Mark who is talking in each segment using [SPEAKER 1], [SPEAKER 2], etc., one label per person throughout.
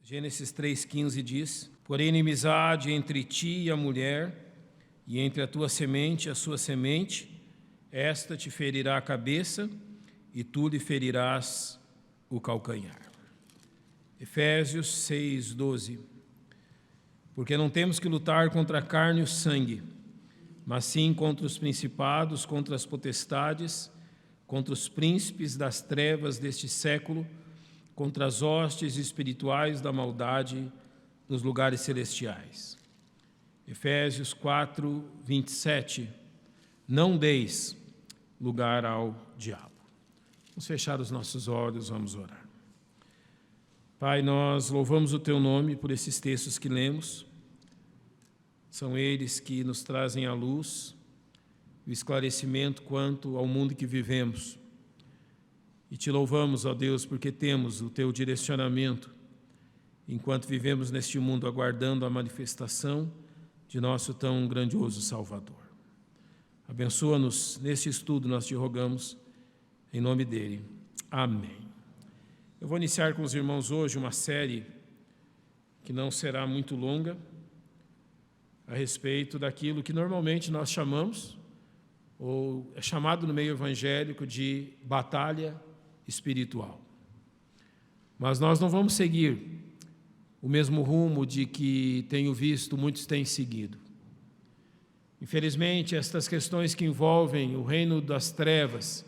[SPEAKER 1] Gênesis 3,15 diz: porém, inimizade entre ti e a mulher, e entre a tua semente e a sua semente, esta te ferirá a cabeça, e tu lhe ferirás o calcanhar. Efésios 6,12. Porque não temos que lutar contra a carne e o sangue, mas sim contra os principados, contra as potestades, contra os príncipes das trevas deste século, contra as hostes espirituais da maldade nos lugares celestiais. Efésios 4:27. Não deis lugar ao diabo. Vamos fechar os nossos olhos, vamos orar. Pai, nós louvamos o Teu nome por esses textos que lemos. São eles que nos trazem a luz, o esclarecimento quanto ao mundo que vivemos. E Te louvamos, ó Deus, porque temos o Teu direcionamento, enquanto vivemos neste mundo aguardando a manifestação de nosso tão grandioso Salvador. Abençoa-nos neste estudo, nós Te rogamos, em nome dEle. Amém. Eu vou iniciar com os irmãos hoje uma série que não será muito longa, a respeito daquilo que normalmente nós chamamos, ou é chamado no meio evangélico de batalha espiritual. Mas nós não vamos seguir o mesmo rumo de que tenho visto muitos têm seguido. Infelizmente, estas questões que envolvem o reino das trevas,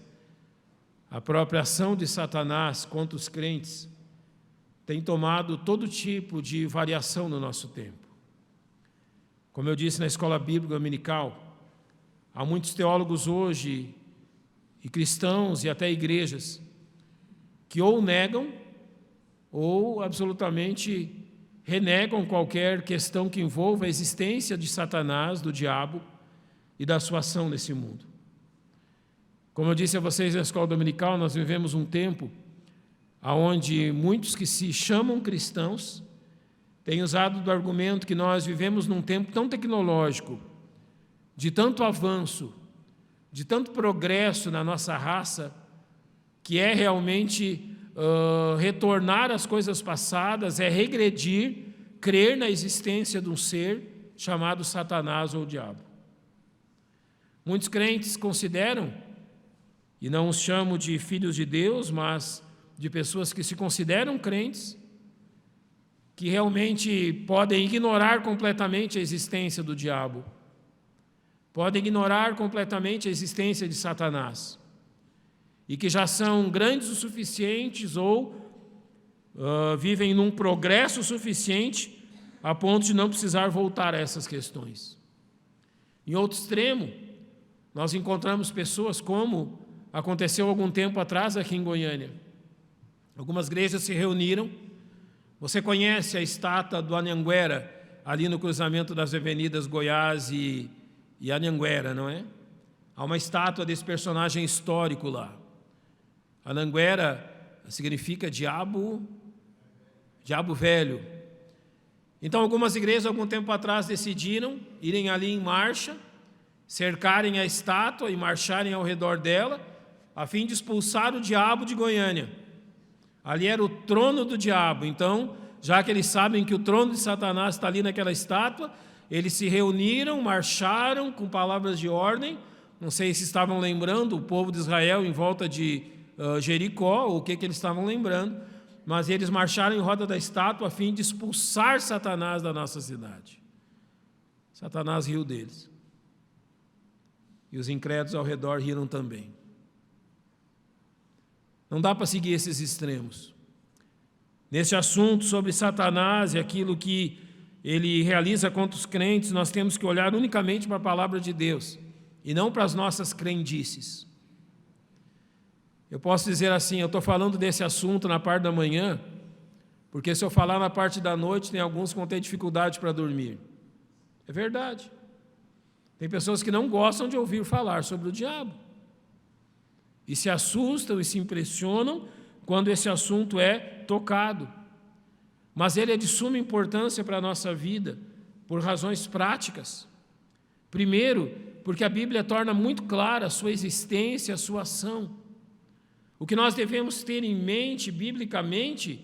[SPEAKER 1] a própria ação de Satanás contra os crentes, têm tomado todo tipo de variação no nosso tempo. Como eu disse na escola bíblica dominical, há muitos teólogos hoje, e cristãos e até igrejas, que ou negam ou absolutamente renegam qualquer questão que envolva a existência de Satanás, do diabo e da sua ação nesse mundo. Como eu disse a vocês na escola dominical, nós vivemos um tempo onde muitos que se chamam cristãos têm usado do argumento que nós vivemos num tempo tão tecnológico, de tanto avanço, de tanto progresso na nossa raça, que é realmente retornar às coisas passadas, é regredir, crer na existência de um ser chamado Satanás ou diabo. Muitos crentes consideram, e não os chamo de filhos de Deus, mas de pessoas que se consideram crentes, que realmente podem ignorar completamente a existência do diabo, podem ignorar completamente a existência de Satanás, e que já são grandes o suficientes ou vivem num progresso suficiente a ponto de não precisar voltar a essas questões. Em outro extremo, nós encontramos pessoas como aconteceu algum tempo atrás aqui em Goiânia. Algumas igrejas se reuniram. Você conhece a estátua do Anhanguera, ali no cruzamento das avenidas Goiás e Anhanguera, não é? Há uma estátua desse personagem histórico lá. Anhanguera significa diabo velho. Então, algumas igrejas, algum tempo atrás, decidiram irem ali em marcha, cercarem a estátua e marcharem ao redor dela, a fim de expulsar o diabo de Goiânia. Ali era o trono do diabo. Então, já que eles sabem que o trono de Satanás está ali naquela estátua, eles se reuniram, marcharam com palavras de ordem. Não sei se estavam lembrando o povo de Israel em volta de Jericó, ou o que eles estavam lembrando, mas eles marcharam em roda da estátua a fim de expulsar Satanás da nossa cidade. Satanás riu deles. E os incrédulos ao redor riram também. Não dá para seguir esses extremos. Nesse assunto sobre Satanás e aquilo que ele realiza contra os crentes, nós temos que olhar unicamente para a palavra de Deus e não para as nossas crendices. Eu posso dizer assim, eu estou falando desse assunto na parte da manhã, porque se eu falar na parte da noite, tem alguns que vão ter dificuldade para dormir. É verdade. Tem pessoas que não gostam de ouvir falar sobre o diabo. E se assustam e se impressionam quando esse assunto é tocado. Mas ele é de suma importância para a nossa vida, por razões práticas. Primeiro, porque a Bíblia torna muito clara a sua existência, a sua ação. O que nós devemos ter em mente, biblicamente,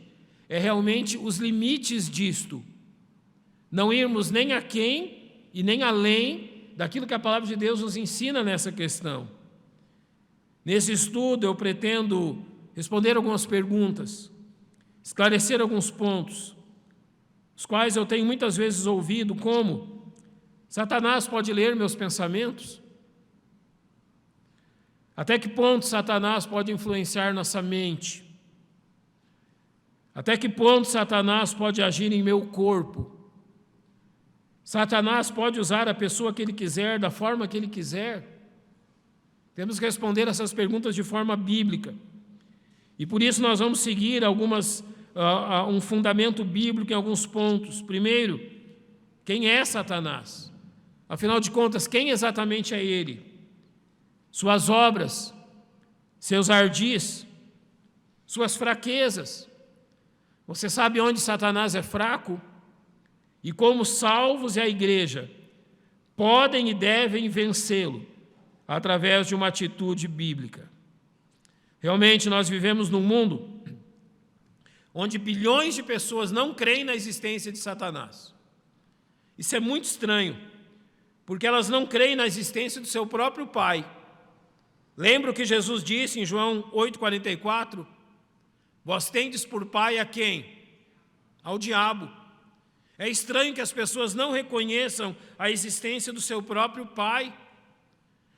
[SPEAKER 1] é realmente os limites disto. Não irmos nem aquém e nem além daquilo que a palavra de Deus nos ensina nessa questão. Nesse estudo eu pretendo responder algumas perguntas, esclarecer alguns pontos, os quais eu tenho muitas vezes ouvido, como: Satanás pode ler meus pensamentos? Até que ponto Satanás pode influenciar nossa mente? Até que ponto Satanás pode agir em meu corpo? Satanás pode usar a pessoa que ele quiser, da forma que ele quiser? Temos que responder essas perguntas de forma bíblica. E por isso nós vamos seguir um fundamento bíblico em alguns pontos. Primeiro, quem é Satanás? Afinal de contas, quem exatamente é ele? Suas obras, seus ardis, suas fraquezas. Você sabe onde Satanás é fraco? E como os salvos e a igreja podem e devem vencê-lo através de uma atitude bíblica. Realmente nós vivemos num mundo onde bilhões de pessoas não creem na existência de Satanás. Isso é muito estranho, porque elas não creem na existência do seu próprio Pai. Lembra o que Jesus disse em João 8,44? Vós tendes por pai a quem? Ao diabo. É estranho que as pessoas não reconheçam a existência do seu próprio Pai.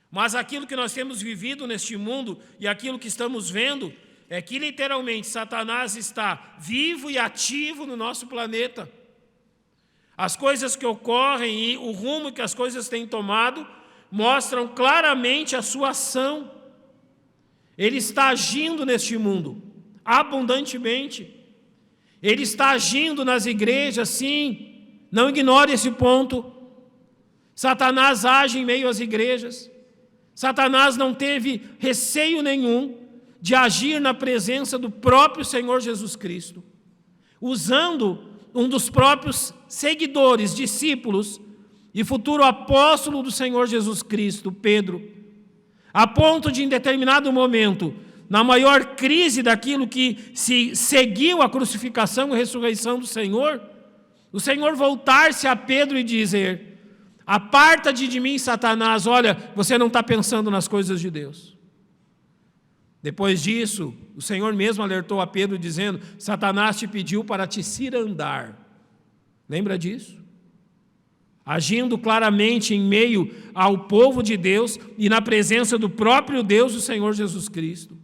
[SPEAKER 1] Mas aquilo que nós temos vivido neste mundo e aquilo que estamos vendo é que literalmente Satanás está vivo e ativo no nosso planeta. As coisas que ocorrem e o rumo que as coisas têm tomado mostram claramente a sua ação. Ele está agindo neste mundo, abundantemente. Ele está agindo nas igrejas, sim. Não ignore esse ponto. Satanás age em meio às igrejas. Satanás não teve receio nenhum de agir na presença do próprio Senhor Jesus Cristo, usando um dos próprios seguidores, discípulos e futuro apóstolo do Senhor Jesus Cristo, Pedro, a ponto de, em determinado momento, na maior crise daquilo que se seguiu a crucificação e ressurreição do Senhor, o Senhor voltar-se a Pedro e dizer: aparta-te de mim, Satanás, olha, você não está pensando nas coisas de Deus. Depois disso, o Senhor mesmo alertou a Pedro dizendo: Satanás te pediu para te cirandar. Lembra disso? Agindo claramente em meio ao povo de Deus e na presença do próprio Deus, o Senhor Jesus Cristo.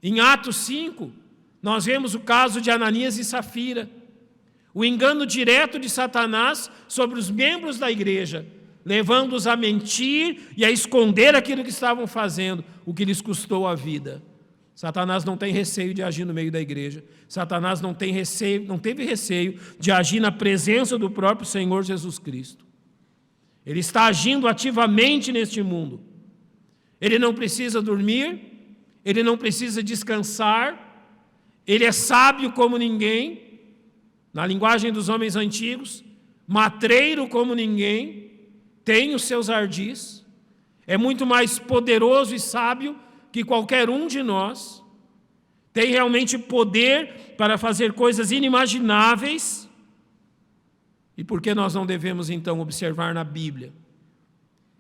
[SPEAKER 1] Em Atos 5, nós vemos o caso de Ananias e Safira, o engano direto de Satanás sobre os membros da igreja, levando-os a mentir e a esconder aquilo que estavam fazendo, o que lhes custou a vida. Satanás não tem receio de agir no meio da igreja. Satanás não teve receio de agir na presença do próprio Senhor Jesus Cristo. Ele está agindo ativamente neste mundo. Ele não precisa dormir, ele não precisa descansar, ele é sábio como ninguém, na linguagem dos homens antigos, matreiro como ninguém, tem os seus ardis, é muito mais poderoso e sábio que qualquer um de nós, tem realmente poder para fazer coisas inimagináveis. E por que nós não devemos então observar na Bíblia?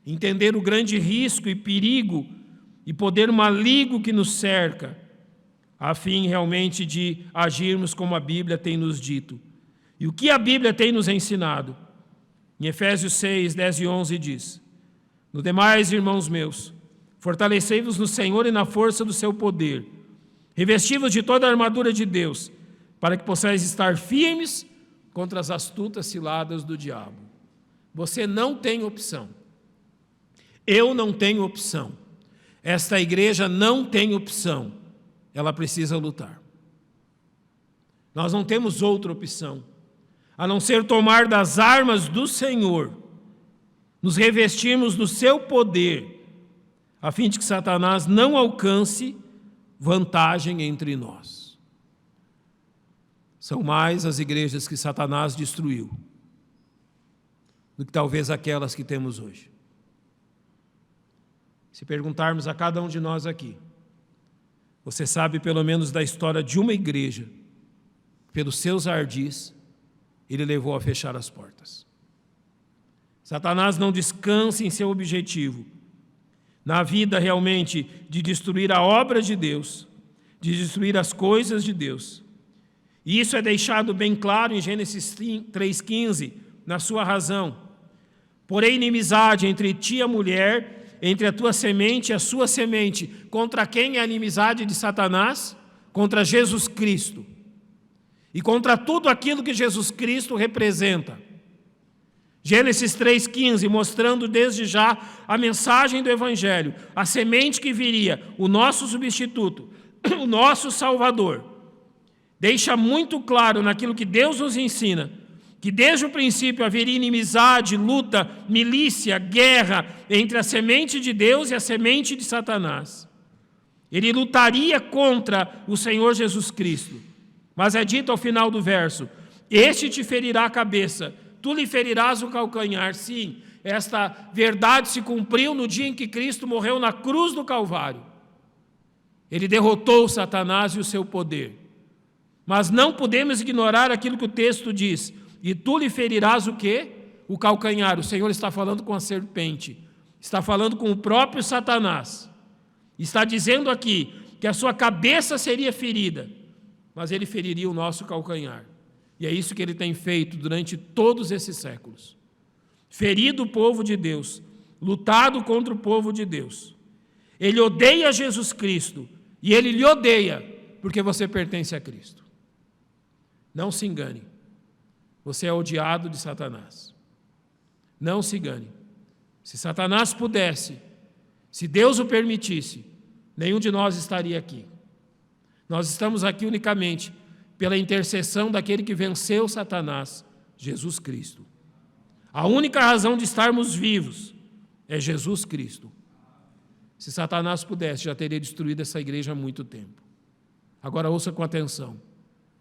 [SPEAKER 1] Entender o grande risco e perigo e poder maligno que nos cerca, a fim realmente de agirmos como a Bíblia tem nos dito. E o que a Bíblia tem nos ensinado? Em Efésios 6, 10 e 11 diz: no demais, irmãos meus, fortalecei-vos no Senhor e na força do seu poder. Revesti-vos de toda a armadura de Deus, para que possais estar firmes contra as astutas ciladas do diabo. Você não tem opção. Eu não tenho opção. Esta igreja não tem opção. Ela precisa lutar. Nós não temos outra opção, a não ser tomar das armas do Senhor, nos revestirmos do seu poder, a fim de que Satanás não alcance vantagem entre nós. São mais as igrejas que Satanás destruiu do que talvez aquelas que temos hoje. Se perguntarmos a cada um de nós aqui, você sabe pelo menos da história de uma igreja pelos seus ardis, ele levou a fechar as portas. Satanás não descansa em seu objetivo, na vida realmente de destruir a obra de Deus, de destruir as coisas de Deus. E isso é deixado bem claro em Gênesis 3,15, na sua razão. Porém, inimizade entre ti e a mulher, entre a tua semente e a sua semente. Contra quem é a inimizade de Satanás? Contra Jesus Cristo. E contra tudo aquilo que Jesus Cristo representa. Gênesis 3,15, mostrando desde já a mensagem do Evangelho, a semente que viria, o nosso substituto, o nosso Salvador. Deixa muito claro naquilo que Deus nos ensina, que desde o princípio haveria inimizade, luta, milícia, guerra entre a semente de Deus e a semente de Satanás. Ele lutaria contra o Senhor Jesus Cristo. Mas é dito ao final do verso: este te ferirá a cabeça, tu lhe ferirás o calcanhar. Sim, esta verdade se cumpriu no dia em que Cristo morreu na cruz do Calvário. Ele derrotou Satanás e o seu poder. Mas não podemos ignorar aquilo que o texto diz: e tu lhe ferirás o quê? O calcanhar. O Senhor está falando com a serpente, está falando com o próprio Satanás. Está dizendo aqui que a sua cabeça seria ferida, mas ele feriria o nosso calcanhar. E é isso que ele tem feito durante todos esses séculos. Ferido o povo de Deus, lutado contra o povo de Deus. Ele odeia Jesus Cristo, e ele lhe odeia porque você pertence a Cristo. Não se engane, você é odiado de Satanás. Não se engane. Se Satanás pudesse, se Deus o permitisse, nenhum de nós estaria aqui. Nós estamos aqui unicamente pela intercessão daquele que venceu Satanás, Jesus Cristo. A única razão de estarmos vivos é Jesus Cristo. Se Satanás pudesse, já teria destruído essa igreja há muito tempo. Agora ouça com atenção.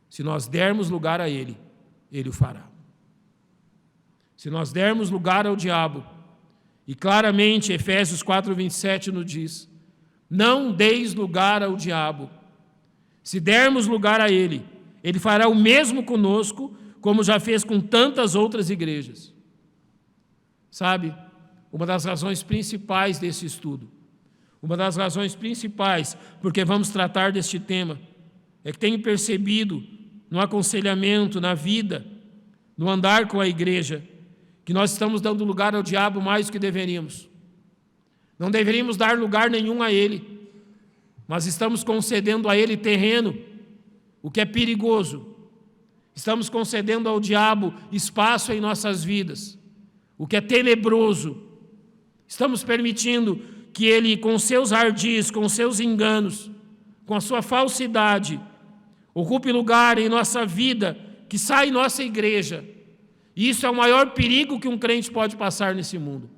[SPEAKER 1] Se nós dermos lugar a ele, ele o fará. Se nós dermos lugar ao diabo, e claramente Efésios 4:27 nos diz: não deis lugar ao diabo. Se dermos lugar a ele, ele fará o mesmo conosco, como já fez com tantas outras igrejas. Sabe, uma das razões principais desse estudo, uma das razões principais porque vamos tratar deste tema, é que tenho percebido no aconselhamento, na vida, no andar com a igreja, que nós estamos dando lugar ao diabo mais do que deveríamos. Não deveríamos dar lugar nenhum a ele, mas estamos concedendo a ele terreno, o que é perigoso. Estamos concedendo ao diabo espaço em nossas vidas, o que é tenebroso. Estamos permitindo que ele, com seus ardis, com seus enganos, com a sua falsidade, ocupe lugar em nossa vida, que sai em nossa igreja. E isso é o maior perigo que um crente pode passar nesse mundo.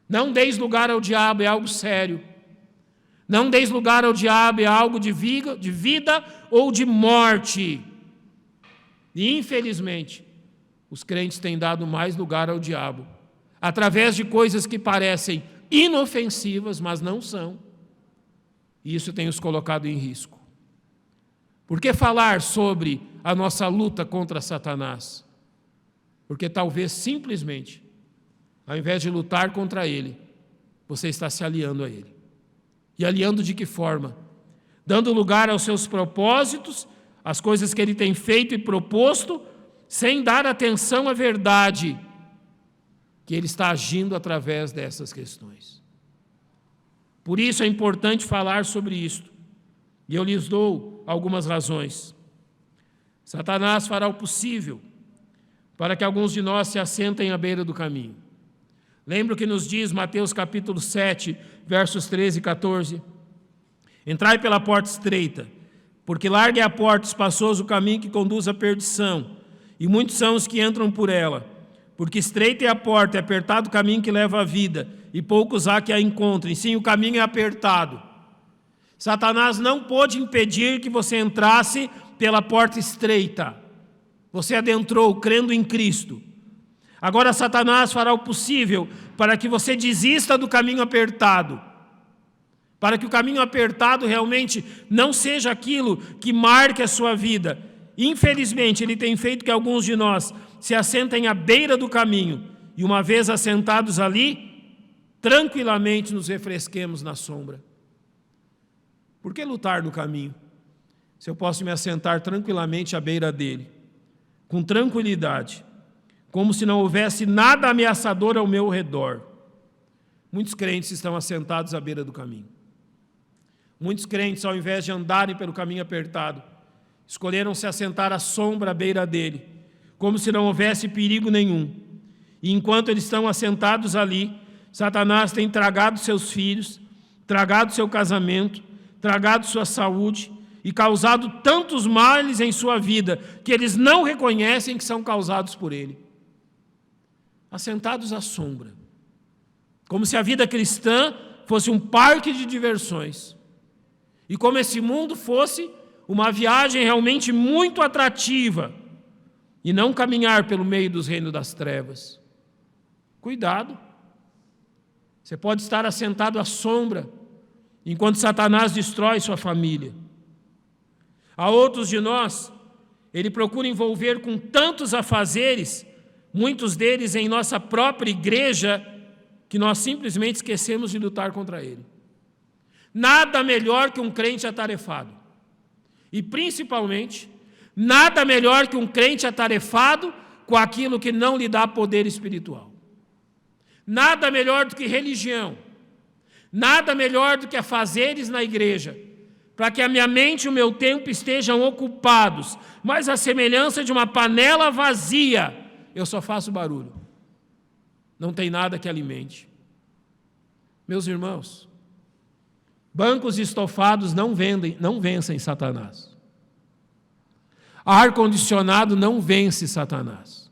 [SPEAKER 1] Não deis lugar ao diabo, é algo sério. Não deis lugar ao diabo, é algo de vida ou de morte. E, infelizmente, os crentes têm dado mais lugar ao diabo, através de coisas que parecem inofensivas, mas não são. E isso tem os colocado em risco. Por que falar sobre a nossa luta contra Satanás? Porque talvez simplesmente, ao invés de lutar contra ele, você está se aliando a ele. E aliando de que forma? Dando lugar aos seus propósitos, às coisas que ele tem feito e proposto, sem dar atenção à verdade, que ele está agindo através dessas questões. Por isso é importante falar sobre isto. E eu lhes dou algumas razões. Satanás fará o possível para que alguns de nós se assentem à beira do caminho. Lembra o que nos diz Mateus capítulo 7, versos 13 e 14? Entrai pela porta estreita, porque larga é a porta, espaçoso o caminho que conduz à perdição, e muitos são os que entram por ela. Porque estreita é a porta, é apertado o caminho que leva à vida, e poucos há que a encontrem. Sim, o caminho é apertado. Satanás não pôde impedir que você entrasse pela porta estreita. Você adentrou crendo em Cristo. Agora Satanás fará o possível para que você desista do caminho apertado. Para que o caminho apertado realmente não seja aquilo que marque a sua vida. infelizmente, ele tem feito que alguns de nós se assentem à beira do caminho e, uma vez assentados ali, tranquilamente nos refresquemos na sombra. Por que lutar no caminho, se eu posso me assentar tranquilamente à beira dele, com tranquilidade, como se não houvesse nada ameaçador ao meu redor? Muitos crentes estão assentados à beira do caminho. Muitos crentes, ao invés de andarem pelo caminho apertado, escolheram se assentar à sombra à beira dele, como se não houvesse perigo nenhum. E enquanto eles estão assentados ali, Satanás tem tragado seus filhos, tragado seu casamento, tragado sua saúde e causado tantos males em sua vida que eles não reconhecem que são causados por ele. Assentados à sombra, como se a vida cristã fosse um parque de diversões e como esse mundo fosse uma viagem realmente muito atrativa e não caminhar pelo meio dos reinos das trevas. Cuidado! Você pode estar assentado à sombra enquanto Satanás destrói sua família. A outros de nós, ele procura envolver com tantos afazeres, muitos deles em nossa própria igreja, que nós simplesmente esquecemos de lutar contra ele. Nada melhor que um crente atarefado. E, principalmente, nada melhor que um crente atarefado com aquilo que não lhe dá poder espiritual. Nada melhor do que religião. Nada melhor do que afazeres na igreja, para que a minha mente e o meu tempo estejam ocupados, mas a semelhança de uma panela vazia, eu só faço barulho. Não tem nada que alimente. Meus irmãos, bancos estofados não vencem Satanás. Ar-condicionado não vence Satanás.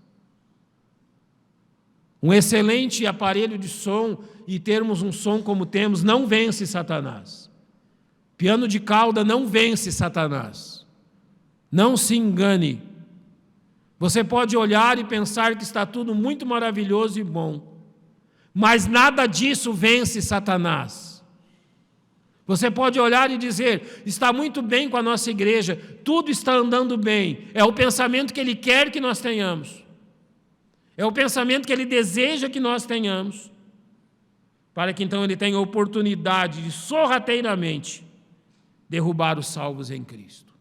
[SPEAKER 1] Um excelente aparelho de som e termos um som como temos não vence Satanás. Piano de cauda não vence Satanás. Não se engane. Você pode olhar e pensar que está tudo muito maravilhoso e bom, mas nada disso vence Satanás. Você pode olhar e dizer, está muito bem com a nossa igreja, tudo está andando bem. É o pensamento que ele quer que nós tenhamos. É o pensamento que ele deseja que nós tenhamos, para que então ele tenha a oportunidade de sorrateiramente derrubar os salvos em Cristo.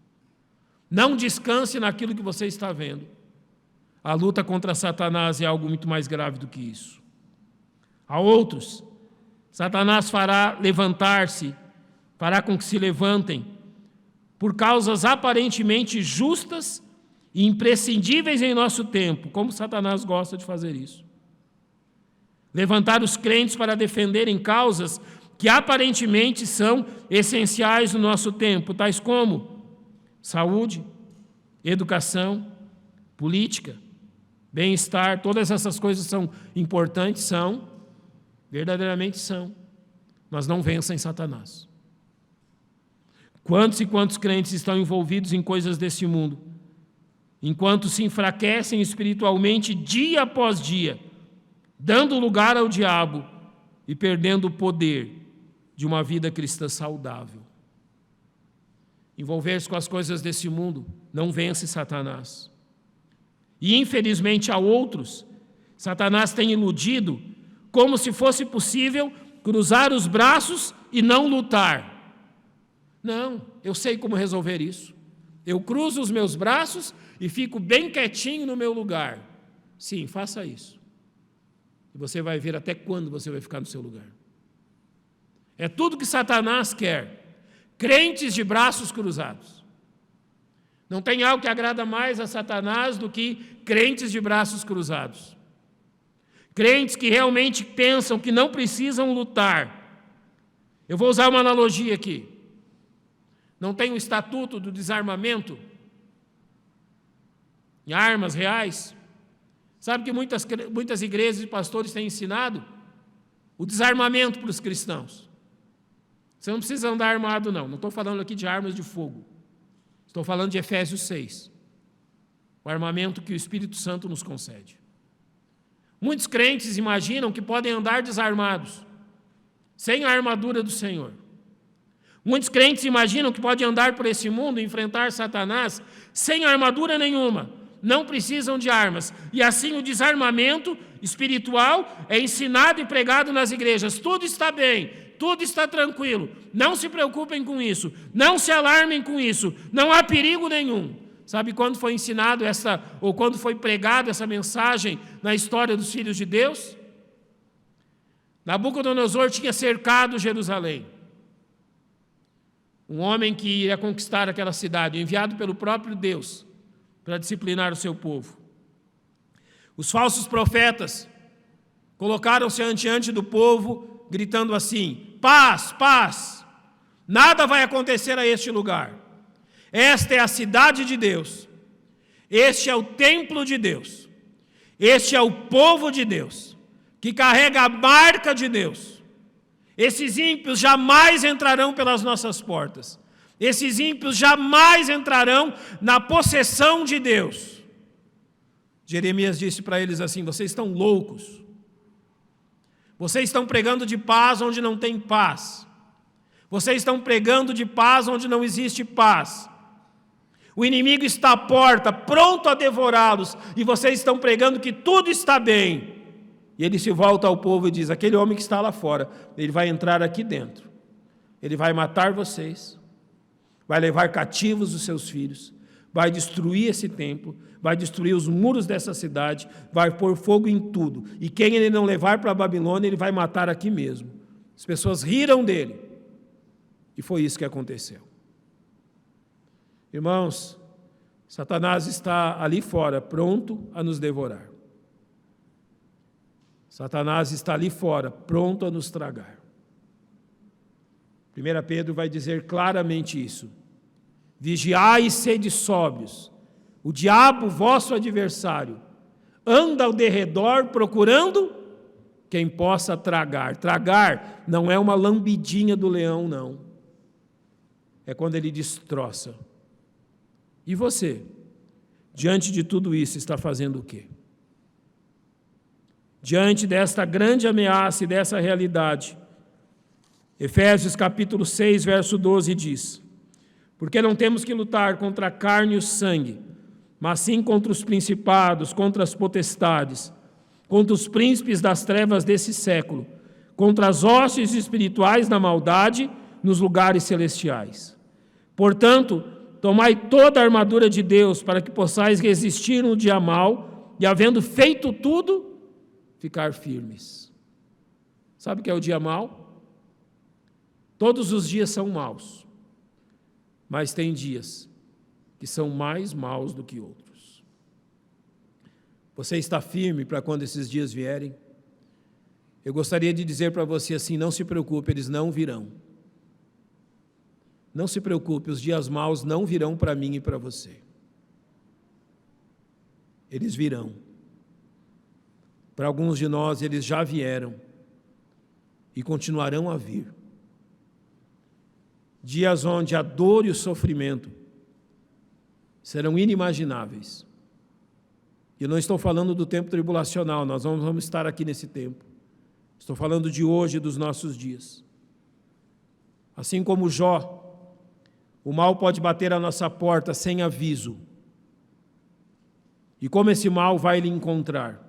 [SPEAKER 1] Não descanse naquilo que você está vendo. A luta contra Satanás é algo muito mais grave do que isso. A outros, Satanás fará com que se levantem por causas aparentemente justas e imprescindíveis em nosso tempo, como Satanás gosta de fazer isso. Levantar os crentes para defenderem causas que aparentemente são essenciais no nosso tempo, tais como saúde, educação, política, bem-estar. Todas essas coisas são importantes, verdadeiramente são, mas não vencem Satanás. Quantos e quantos crentes estão envolvidos em coisas desse mundo, enquanto se enfraquecem espiritualmente dia após dia, dando lugar ao diabo e perdendo o poder de uma vida cristã saudável. Envolver-se com as coisas desse mundo não vence Satanás. E, infelizmente, a outros, Satanás tem iludido como se fosse possível cruzar os braços e não lutar. Não, eu sei como resolver isso. Eu cruzo os meus braços e fico bem quietinho no meu lugar. Sim, faça isso. E você vai ver até quando você vai ficar no seu lugar. É tudo que Satanás quer. Crentes de braços cruzados. Não tem algo que agrada mais a Satanás do que crentes de braços cruzados. Crentes que realmente pensam que não precisam lutar. Eu vou usar uma analogia aqui. Não tem o estatuto do desarmamento em armas reais? Sabe que muitas igrejas e pastores têm ensinado o desarmamento para os cristãos. Você não precisa andar armado, não. Não estou falando aqui de armas de fogo. Estou falando de Efésios 6. O armamento que o Espírito Santo nos concede. Muitos crentes imaginam que podem andar desarmados, sem a armadura do Senhor. Muitos crentes imaginam que podem andar por esse mundo e enfrentar Satanás sem armadura nenhuma. Não precisam de armas. E assim o desarmamento espiritual é ensinado e pregado nas igrejas. Tudo está bem, tudo está tranquilo. Não se preocupem com isso. Não se alarmem com isso. Não há perigo nenhum. Sabe quando foi ensinado ou quando foi pregada essa mensagem na história dos filhos de Deus? Nabucodonosor tinha cercado Jerusalém. Um homem que iria conquistar aquela cidade, enviado pelo próprio Deus para disciplinar o seu povo. Os falsos profetas colocaram-se diante do povo, gritando assim: paz, paz, nada vai acontecer a este lugar. Esta é a cidade de Deus, este é o templo de Deus, este é o povo de Deus, que carrega a marca de Deus. Esses ímpios jamais entrarão pelas nossas portas. Esses ímpios jamais entrarão na possessão de Deus. Jeremias disse para eles assim: vocês estão loucos. Vocês estão pregando de paz onde não tem paz. Vocês estão pregando de paz onde não existe paz. O inimigo está à porta, pronto a devorá-los, e vocês estão pregando que tudo está bem. E ele se volta ao povo e diz: aquele homem que está lá fora, ele vai entrar aqui dentro. Ele vai matar vocês, vai levar cativos os seus filhos, vai destruir esse templo, vai destruir os muros dessa cidade, vai pôr fogo em tudo. E quem ele não levar para a Babilônia, ele vai matar aqui mesmo. As pessoas riram dele. E foi isso que aconteceu. Irmãos, Satanás está ali fora, pronto a nos devorar. Satanás está ali fora, pronto a nos tragar. 1 Pedro vai dizer claramente isso. Vigiai e sede sóbrios. O diabo, vosso adversário, anda ao derredor procurando quem possa tragar. Tragar não é uma lambidinha do leão, não. É quando ele destroça. E você, diante de tudo isso, está fazendo o quê? Diante desta grande ameaça e dessa realidade, Efésios capítulo 6, verso 12 diz: porque não temos que lutar contra a carne e o sangue, mas sim contra os principados, contra as potestades, contra os príncipes das trevas desse século, contra as hostes espirituais da maldade nos lugares celestiais. Portanto, tomai toda a armadura de Deus para que possais resistir no dia mau e, havendo feito tudo, ficar firmes. Sabe o que é o dia mau? Todos os dias são maus, mas tem dias que são mais maus do que outros. Você está firme para quando esses dias vierem? Eu gostaria de dizer para você assim: não se preocupe, eles não virão. Não se preocupe, os dias maus não virão para mim e para você. Eles virão. Para alguns de nós, eles já vieram e continuarão a vir. Dias onde a dor e o sofrimento serão inimagináveis. Eu não estou falando do tempo tribulacional, nós não vamos estar aqui nesse tempo. Estou falando de hoje, dos nossos dias. Assim como Jó, o mal pode bater à nossa porta sem aviso. E como esse mal vai lhe encontrar?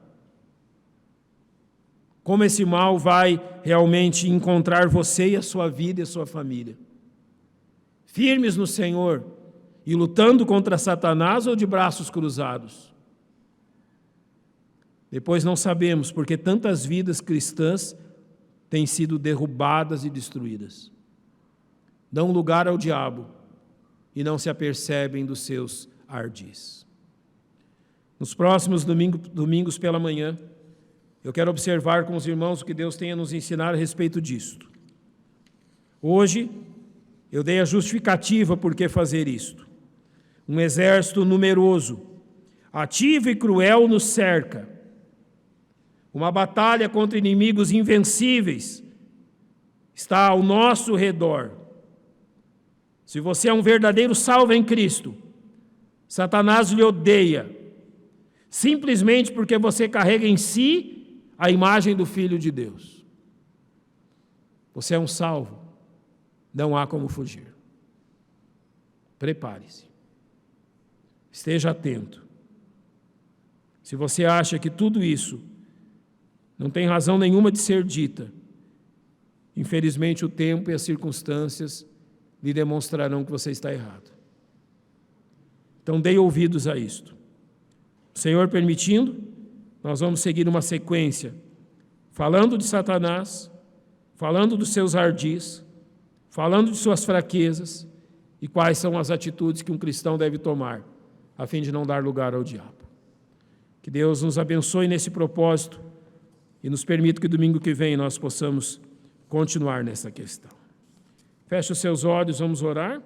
[SPEAKER 1] Como esse mal vai realmente encontrar você e a sua vida e a sua família? Firmes no Senhor e lutando contra Satanás ou de braços cruzados? Depois não sabemos porque tantas vidas cristãs têm sido derrubadas e destruídas. Dão lugar ao diabo e não se apercebem dos seus ardis. Nos próximos domingos pela manhã, eu quero observar com os irmãos o que Deus tem a nos ensinar a respeito disto. Hoje, eu dei a justificativa por que fazer isto. Um exército numeroso, ativo e cruel nos cerca. Uma batalha contra inimigos invencíveis está ao nosso redor. Se você é um verdadeiro salvo em Cristo, Satanás lhe odeia, simplesmente porque você carrega em si a imagem do Filho de Deus. Você é um salvo. Não há como fugir. Prepare-se. Esteja atento. Se você acha que tudo isso não tem razão nenhuma de ser dita, infelizmente o tempo e as circunstâncias lhe demonstrarão que você está errado. Então dê ouvidos a isto. O Senhor permitindo, nós vamos seguir uma sequência, falando de Satanás, falando dos seus ardis, falando de suas fraquezas e quais são as atitudes que um cristão deve tomar, a fim de não dar lugar ao diabo. Que Deus nos abençoe nesse propósito e nos permita que domingo que vem nós possamos continuar nessa questão. Feche os seus olhos, vamos orar.